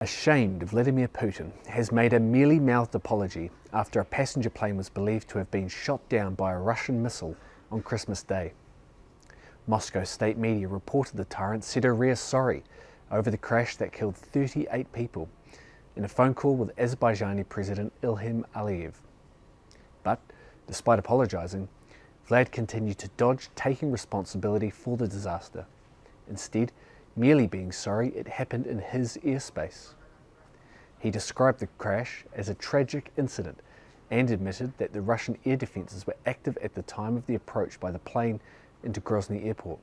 Ashamed, Vladimir Putin has made a mealy-mouthed apology after a passenger plane was believed to have been shot down by a Russian missile on Christmas Day. Moscow state media reported the tyrant said a rare sorry over the crash that killed 38 people in a phone call with Azerbaijani President Ilham Aliyev. But, despite apologising, Vlad continued to dodge taking responsibility for the disaster, instead merely being sorry it happened in his airspace. He described the crash as a tragic incident and admitted that the Russian air defences were active at the time of the approach by the plane into Grozny airport.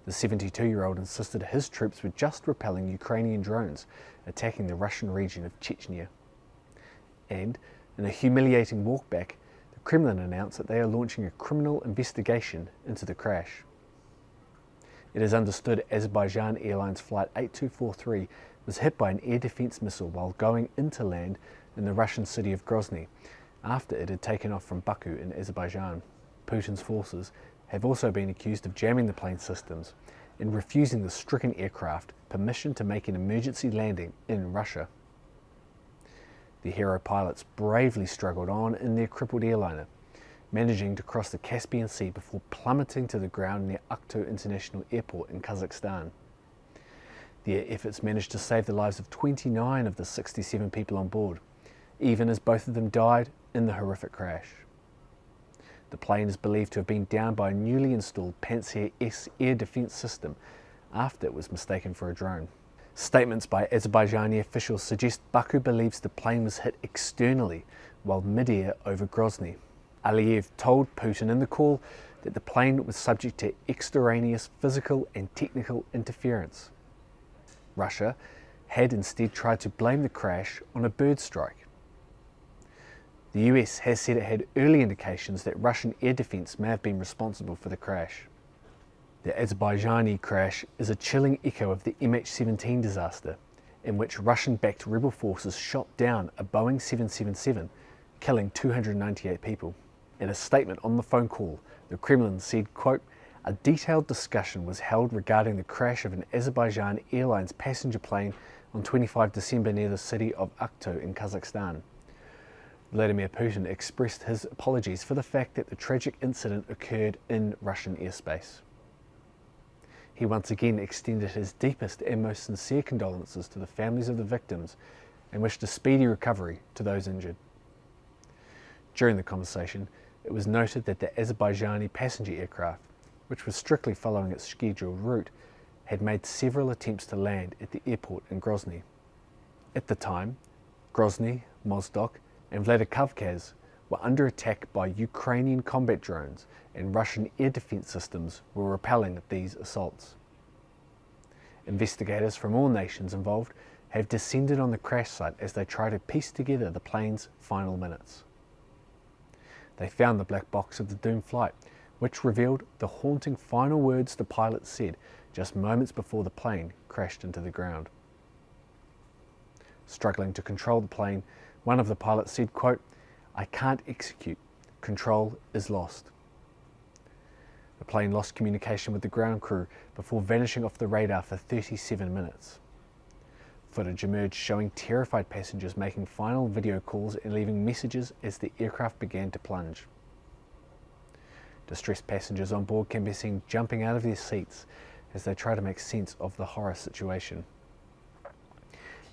The 72-year-old insisted his troops were just repelling Ukrainian drones attacking the Russian region of Chechnya. And, in a humiliating walkback, the Kremlin announced that they are launching a criminal investigation into the crash. It is understood Azerbaijan Airlines Flight 8243 was hit by an air defense missile while going into land in the Russian city of Grozny after it had taken off from Baku in Azerbaijan. Putin's forces have also been accused of jamming the plane's systems and refusing the stricken aircraft permission to make an emergency landing in Russia. The hero pilots bravely struggled on in their crippled airliner, managing to cross the Caspian Sea before plummeting to the ground near Akto International Airport in Kazakhstan. Their efforts managed to save the lives of 29 of the 67 people on board, even as both of them died in the horrific crash. The plane is believed to have been down by a newly installed Pantsir S air defense system after it was mistaken for a drone. Statements by Azerbaijani officials suggest Baku believes the plane was hit externally while mid-air over Grozny. Aliyev told Putin in the call that the plane was subject to extraneous physical and technical interference. Russia had instead tried to blame the crash on a bird strike. The US has said it had early indications that Russian air defense may have been responsible for the crash. The Azerbaijani crash is a chilling echo of the MH17 disaster, in which Russian-backed rebel forces shot down a Boeing 777, killing 298 people. In a statement on the phone call, the Kremlin said, quote, "A detailed discussion was held regarding the crash of an Azerbaijan Airlines passenger plane on 25 December near the city of Akto in Kazakhstan." Vladimir Putin expressed his apologies for the fact that the tragic incident occurred in Russian airspace. He once again extended his deepest and most sincere condolences to the families of the victims and wished a speedy recovery to those injured. During the conversation, it was noted that the Azerbaijani passenger aircraft, which was strictly following its scheduled route, had made several attempts to land at the airport in Grozny. At the time, Grozny, Mozdok and Vladikavkaz were under attack by Ukrainian combat drones, and Russian air defense systems were repelling these assaults. Investigators from all nations involved have descended on the crash site as they try to piece together the plane's final minutes. They found the black box of the doomed flight, which revealed the haunting final words the pilot said just moments before the plane crashed into the ground. Struggling to control the plane, one of the pilots said, quote, "I can't execute. Control is lost." The plane lost communication with the ground crew before vanishing off the radar for 37 minutes. Footage emerged showing terrified passengers making final video calls and leaving messages as the aircraft began to plunge. Distressed passengers on board can be seen jumping out of their seats as they try to make sense of the horror situation.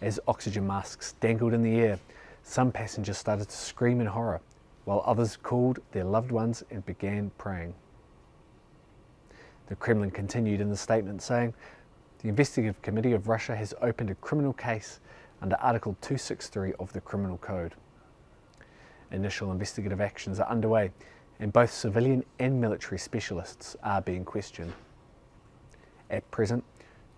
As oxygen masks dangled in the air, some passengers started to scream in horror, while others called their loved ones and began praying. The Kremlin continued in the statement saying, "The Investigative Committee of Russia has opened a criminal case under Article 263 of the Criminal Code. Initial investigative actions are underway, and both civilian and military specialists are being questioned. At present,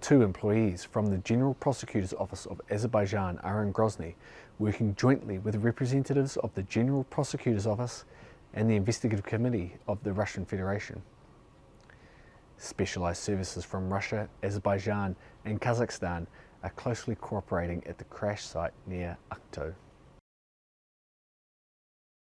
2 employees from the General Prosecutor's Office of Azerbaijan are in Grozny, working jointly with representatives of the General Prosecutor's Office and the Investigative Committee of the Russian Federation. Specialized services from Russia, Azerbaijan and Kazakhstan are closely cooperating at the crash site near Akto.